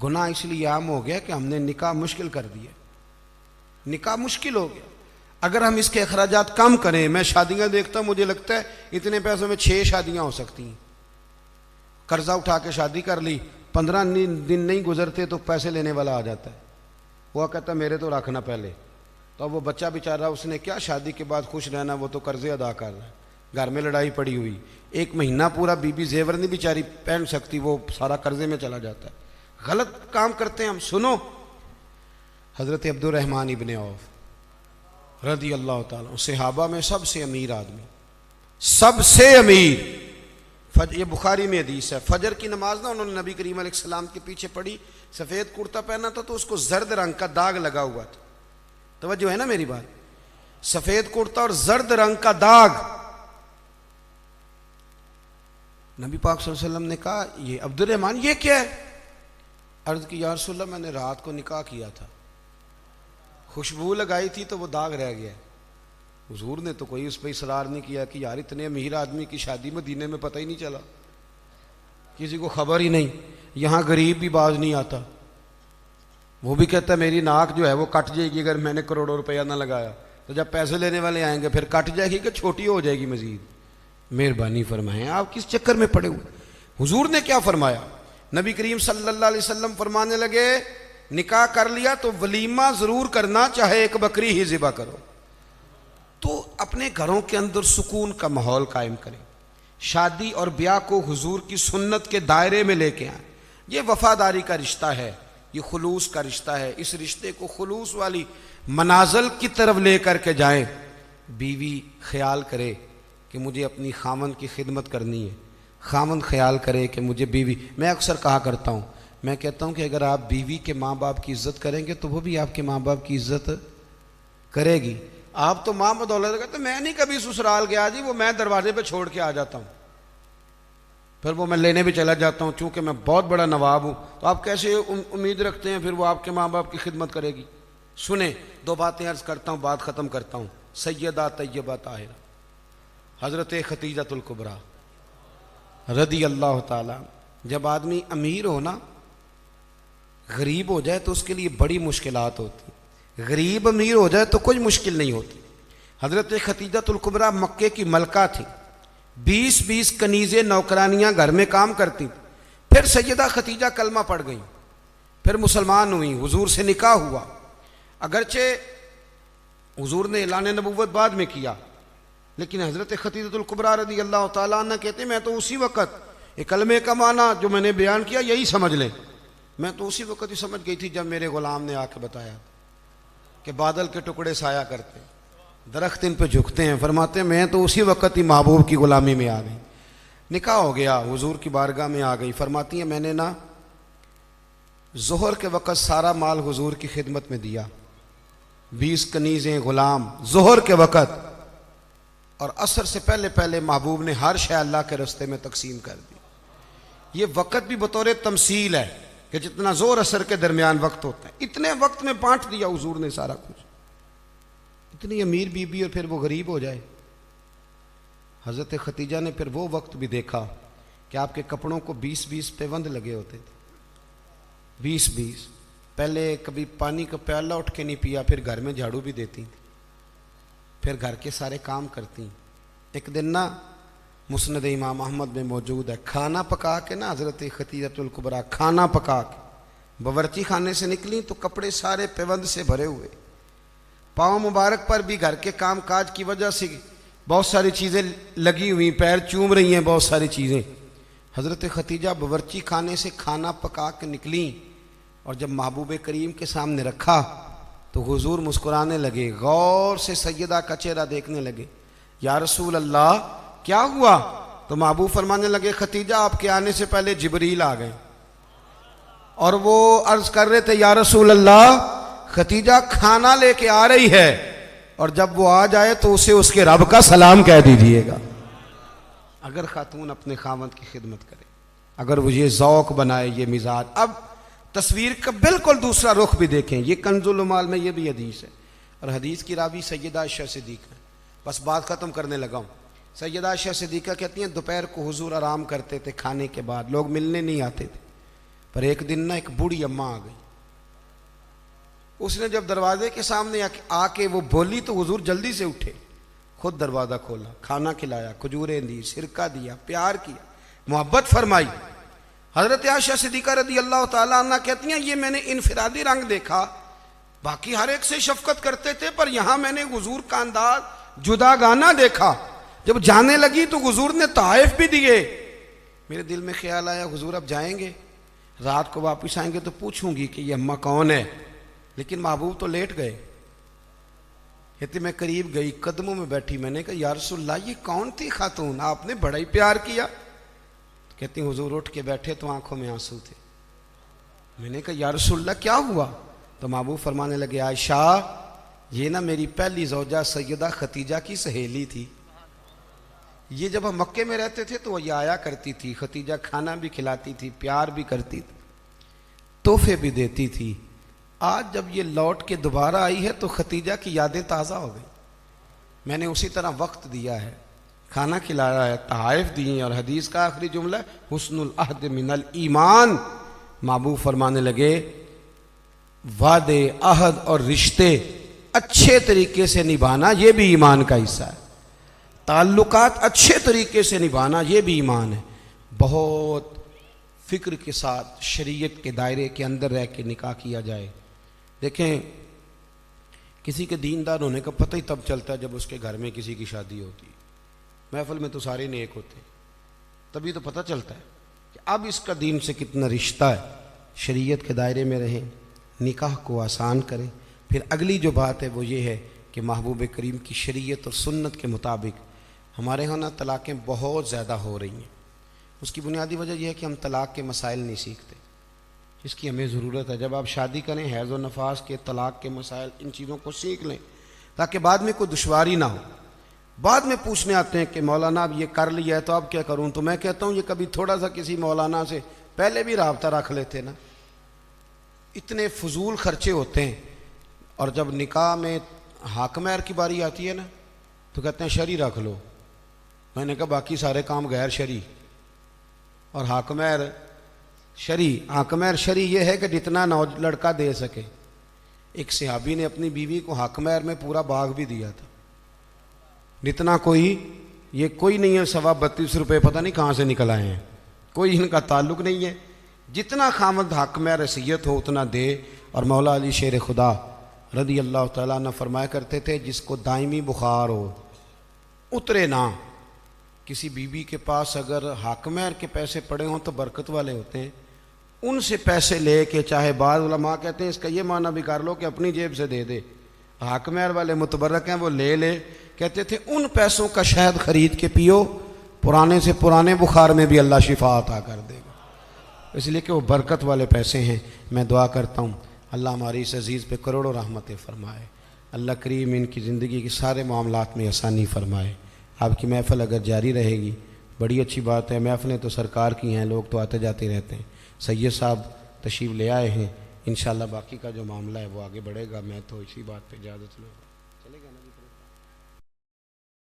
گناہ اس لیے عام ہو گیا کہ ہم نے نکاح مشکل کر دیا، نکاح مشکل ہو گیا۔ اگر ہم اس کے اخراجات کم کریں، میں شادیاں دیکھتا ہوں مجھے لگتا ہے اتنے پیسوں میں 6 شادیاں ہو سکتی ہیں۔ قرضہ اٹھا کے شادی کر لی، 15 دن نہیں گزرتے تو پیسے لینے والا آ جاتا ہے، وہ کہتا ہے میرے تو رکھنا پہلے، تو اب وہ بچہ بیچارہ اس نے کیا شادی کے بعد خوش رہنا، وہ تو قرضے ادا کر رہا ہے، گھر میں لڑائی پڑی ہوئی، 1 مہینہ پورا بی زیور نہیں بیچاری پہن سکتی، وہ سارا قرضے میں چلا جاتا ہے۔ غلط کام کرتے ہیں ہم۔ سنو، حضرت عبد الرحمن ابن عوف رضی اللہ تعالیٰ، صحابہ میں سب سے امیر آدمی، سب سے امیر۔ یہ بخاری میں حدیث ہے، فجر کی نماز نا انہوں نے نبی کریم علیہ السلام کے پیچھے پڑھی، سفید کرتا پہنا تھا تو اس کو زرد رنگ کا داغ لگا ہوا تھا، توجہ ہے نا میری بات، سفید کرتا اور زرد رنگ کا داغ۔ نبی پاک صلی اللہ علیہ وسلم نے کہا یہ عبد الرحمن یہ کیا ہے؟ عرض کی یا رسول اللہ میں نے رات کو نکاح کیا تھا، خوشبو لگائی تھی تو وہ داغ رہ گیا ہے۔ حضور نے تو کوئی اس پہ اصرار نہیں کیا کہ یار اتنے امیر آدمی کی شادی مدینے میں پتہ ہی نہیں چلا، کسی کو خبر ہی نہیں، یہاں غریب بھی باز نہیں آتا، وہ بھی کہتا ہے میری ناک جو ہے وہ کٹ جائے گی اگر میں نے کروڑوں روپیہ نہ لگایا، تو جب پیسے لینے والے آئیں گے پھر کٹ جائے گی کہ چھوٹی ہو جائے گی مزید۔ مہربانی فرمائیں، آپ کس چکر میں پڑے ہوئے؟ حضور نے کیا فرمایا؟ نبی کریم صلی اللہ علیہ وسلم فرمانے لگے نکاح کر لیا تو ولیمہ ضرور کرنا، چاہے ایک بکری ہی ذبح کرو۔ تو اپنے گھروں کے اندر سکون کا ماحول قائم کریں، شادی اور بیاہ کو حضور کی سنت کے دائرے میں لے کے آئیں۔ یہ وفاداری کا رشتہ ہے، یہ خلوص کا رشتہ ہے، اس رشتے کو خلوص والی منازل کی طرف لے کر کے جائیں۔ بیوی خیال کرے کہ مجھے اپنی خامن کی خدمت کرنی ہے، خامن خیال کرے کہ مجھے بیوی، میں اکثر کہا کرتا ہوں، میں کہتا ہوں کہ اگر آپ بیوی کے ماں باپ کی عزت کریں گے تو وہ بھی آپ کے ماں باپ کی عزت کرے گی۔ آپ تو ماں بدولت کہتے میں نہیں کبھی سسرال گیا جی، وہ میں دروازے پہ چھوڑ کے آ جاتا ہوں، پھر وہ میں لینے بھی چلا جاتا ہوں چونکہ میں بہت بڑا نواب ہوں۔ تو آپ کیسے امید رکھتے ہیں پھر وہ آپ کے ماں باپ کی خدمت کرے گی؟ سنیں، دو باتیں عرض کرتا ہوں، بات ختم کرتا ہوں۔ سیدہ طیبہ طاہرہ حضرت ختیجۃ الکبریٰ رضی اللہ تعالیٰ، جب آدمی امیر ہو نا، غریب ہو جائے تو اس کے لیے بڑی مشکلات ہوتی، غریب امیر ہو جائے تو کوئی مشکل نہیں ہوتی۔ حضرت ختیجۃ الکبریٰ مکے کی ملکہ تھی، 20 کنیزیں نوکرانیاں گھر میں کام کرتی، پھر سیدہ ختیجہ کلمہ پڑھ گئیں، پھر مسلمان ہوئیں، حضور سے نکاح ہوا۔ اگرچہ حضور نے اعلان نبوت بعد میں کیا، لیکن حضرت ختیجۃ الکبریٰ رضی اللہ تعالیٰ عنہ کہتے ہیں میں تو اسی وقت یہ کلمے کا معنی جو میں نے بیان کیا یہی سمجھ لیں، میں تو اسی وقت ہی سمجھ گئی تھی جب میرے غلام نے آ کے بتایا کہ بادل کے ٹکڑے سایہ کرتے ہیں، درخت ان پہ جھکتے ہیں، فرماتے ہیں میں تو اسی وقت ہی محبوب کی غلامی میں آ گئی۔ نکاح ہو گیا، حضور کی بارگاہ میں آ گئی، فرماتی ہیں میں نے نا ظہر کے وقت سارا مال حضور کی خدمت میں دیا، 20 کنیزیں، غلام، ظہر کے وقت، اور عصر سے پہلے پہلے محبوب نے ہر شے اللہ کے رستے میں تقسیم کر دی۔ یہ وقت بھی بطور تمثیل ہے کہ جتنا زور عصر کے درمیان وقت ہوتا ہے اتنے وقت میں بانٹ دیا حضور نے سارا کچھ۔ اتنی امیر بی بی اور پھر وہ غریب ہو جائے۔ حضرت ختیجہ نے پھر وہ وقت بھی دیکھا کہ آپ کے کپڑوں کو 20 پیوند لگے ہوتے تھے، 20 پہلے کبھی پانی کا پیالہ اٹھ کے نہیں پیا، پھر گھر میں جھاڑو بھی دیتی تھی، پھر گھر کے سارے کام کرتی۔ ایک دن نا مسند امام احمد میں موجود ہے، کھانا پکا کے نا حضرت ختیجۃ الکبریٰ کھانا پکا کے باورچی خانے سے نکلی تو کپڑے سارے پیوند سے بھرے ہوئے، پاؤں مبارک پر بھی گھر کے کام کاج کی وجہ سے بہت ساری چیزیں لگی ہوئی، پیر چوم رہی ہیں بہت ساری چیزیں۔ حضرت ختیجہ باورچی خانے سے کھانا پکا کے نکلیں اور جب محبوب کریم کے سامنے رکھا تو حضور مسکرانے لگے، غور سے سیدہ کا چہرہ دیکھنے لگے، یا رسول اللہ کیا ہوا؟ تو محبوب فرمانے لگے ختیجہ آپ کے آنے سے پہلے جبریل آ گئے اور وہ عرض کر رہے تھے یا رسول اللہ ختیجہ کھانا لے کے آ رہی ہے، اور جب وہ آ جائے تو اسے اس کے رب کا سلام کہہ دیجئے گا۔ اگر خاتون اپنے خاوند کی خدمت کرے، اگر وہ یہ ذوق بنائے، یہ مزاج، اب تصویر کا بالکل دوسرا رخ بھی دیکھیں، یہ کنز العمال میں یہ بھی حدیث ہے، اور حدیث کی راوی سیدہ عائشہ صدیقہ۔ بس بات ختم کرنے لگا ہوں۔ سیدہ عائشہ صدیقہ کہتی ہیں دوپہر کو حضور آرام کرتے تھے، کھانے کے بعد لوگ ملنے نہیں آتے تھے، پر ایک دن نا ایک بوڑھی اماں آ گئی، اس نے جب دروازے کے سامنے آ کے وہ بولی تو حضور جلدی سے اٹھے، خود دروازہ کھولا، کھانا کھلایا، کھجوریں دی، سرکہ دیا، پیار کیا، محبت فرمائی۔ حضرت عائشہ صدیقہ رضی اللہ تعالیٰ عنہ کہتی ہیں یہ میں نے انفرادی رنگ دیکھا، باقی ہر ایک سے شفقت کرتے تھے، پر یہاں میں نے حضور کا انداز جدا گانا دیکھا۔ جب جانے لگی تو حضور نے تحائف بھی دیے، میرے دل میں خیال آیا حضور اب جائیں گے، رات کو واپس آئیں گے تو پوچھوں گی کہ یہ اماں کون ہے، لیکن محبوب تو لیٹ گئے۔ کہتے میں قریب گئی، قدموں میں بیٹھی، میں نے کہا یا رسول اللہ یہ کون تھی خاتون، آپ نے بڑا ہی پیار کیا۔ کہتی حضور اٹھ کے بیٹھے تو آنکھوں میں آنسو تھے۔ میں نے کہا یا رسول اللہ کیا ہوا؟ تو محبوب فرمانے لگے عائشہ یہ نا میری پہلی زوجہ سیدہ ختیجہ کی سہیلی تھی، یہ جب ہم مکے میں رہتے تھے تو یہ آیا کرتی تھی، ختیجہ کھانا بھی کھلاتی تھی، پیار بھی کرتی تھی، تحفے بھی دیتی تھی۔ آج جب یہ لوٹ کے دوبارہ آئی ہے تو ختیجہ کی یادیں تازہ ہو گئی۔ میں نے اسی طرح وقت دیا ہے، کھانا کھلایا ہے، تحائف دی ہیں، اور حدیث کا آخری جملہ حسن العہد من الایمان۔ محبوب فرمانے لگے وعدے، عہد اور رشتے اچھے طریقے سے نبھانا یہ بھی ایمان کا حصہ ہے، تعلقات اچھے طریقے سے نبھانا یہ بھی ایمان ہے۔ بہت فکر کے ساتھ شریعت کے دائرے کے اندر رہ کے نکاح کیا جائے۔ دیکھیں کسی کے دیندار ہونے کا پتہ ہی تب چلتا ہے جب اس کے گھر میں کسی کی شادی ہوتی ہے۔ محفل میں تو سارے نیک ہوتے ہیں، تبھی تو پتہ چلتا ہے کہ اب اس کا دین سے کتنا رشتہ ہے۔ شریعت کے دائرے میں رہیں، نکاح کو آسان کریں۔ پھر اگلی جو بات ہے وہ یہ ہے کہ محبوب کریم کی شریعت اور سنت کے مطابق ہمارے ہاں طلاقیں بہت زیادہ ہو رہی ہیں۔ اس کی بنیادی وجہ یہ ہے کہ ہم طلاق کے مسائل نہیں سیکھتے، اس کی ہمیں ضرورت ہے۔ جب آپ شادی کریں حیض و نفاس کے، طلاق کے مسائل، ان چیزوں کو سیکھ لیں تاکہ بعد میں کوئی دشواری نہ ہو۔ بعد میں پوچھنے آتے ہیں کہ مولانا اب یہ کر لیا ہے تو اب کیا کروں، تو میں کہتا ہوں یہ کبھی تھوڑا سا کسی مولانا سے پہلے بھی رابطہ رکھ لیتے نا۔ اتنے فضول خرچے ہوتے ہیں، اور جب نکاح میں حق مہر کی باری آتی ہے نا تو کہتے ہیں شرعی رکھ لو۔ میں نے کہا باقی سارے کام غیر شرعی، اور حق مہر شرعی۔ حق مہر شرعی یہ ہے کہ جتنا لڑکا دے سکے۔ ایک صحابی نے اپنی بیوی کو حق مہر میں پورا باغ بھی دیا تھا، جتنا کوئی، یہ کوئی نہیں ہے 32.5 روپے پتہ نہیں کہاں سے نکل آئے ہیں، کوئی ان کا تعلق نہیں ہے۔ جتنا خامد حق مہر حیثیت ہو اتنا دے۔ اور مولا علی شیر خدا رضی اللہ تعالیٰ عنہ فرمایا کرتے تھے جس کو دائمی بخار ہو اترے نہ، کسی بیوی کے پاس اگر حق مہر کے پیسے پڑے ہوں تو برکت والے ہوتے ہیں، ان سے پیسے لے کے، چاہے بعض علماء کہتے ہیں اس کا یہ معنی بھی کر لو کہ اپنی جیب سے دے دے، حق مہر والے متبرک ہیں وہ لے لے، کہتے تھے ان پیسوں کا شہد خرید کے پیو، پرانے سے پرانے بخار میں بھی اللہ شفا عطا کر دے گا، اس لیے کہ وہ برکت والے پیسے ہیں۔ میں دعا کرتا ہوں اللہ ہماری اس عزیز پہ کروڑوں رحمتیں فرمائے، اللہ کریم ان کی زندگی کے سارے معاملات میں آسانی فرمائے۔ آپ کی محفل اگر جاری رہے گی بڑی اچھی بات ہے، محفلیں تو سرکار کی ہیں، لوگ تو آتے جاتے رہتے ہیں۔ سید صاحب تشریف لے آئے ہیں، انشاءاللہ باقی کا جو معاملہ ہے وہ آگے بڑھے گا۔ میں تو اسی بات پہ اجازت لوں۔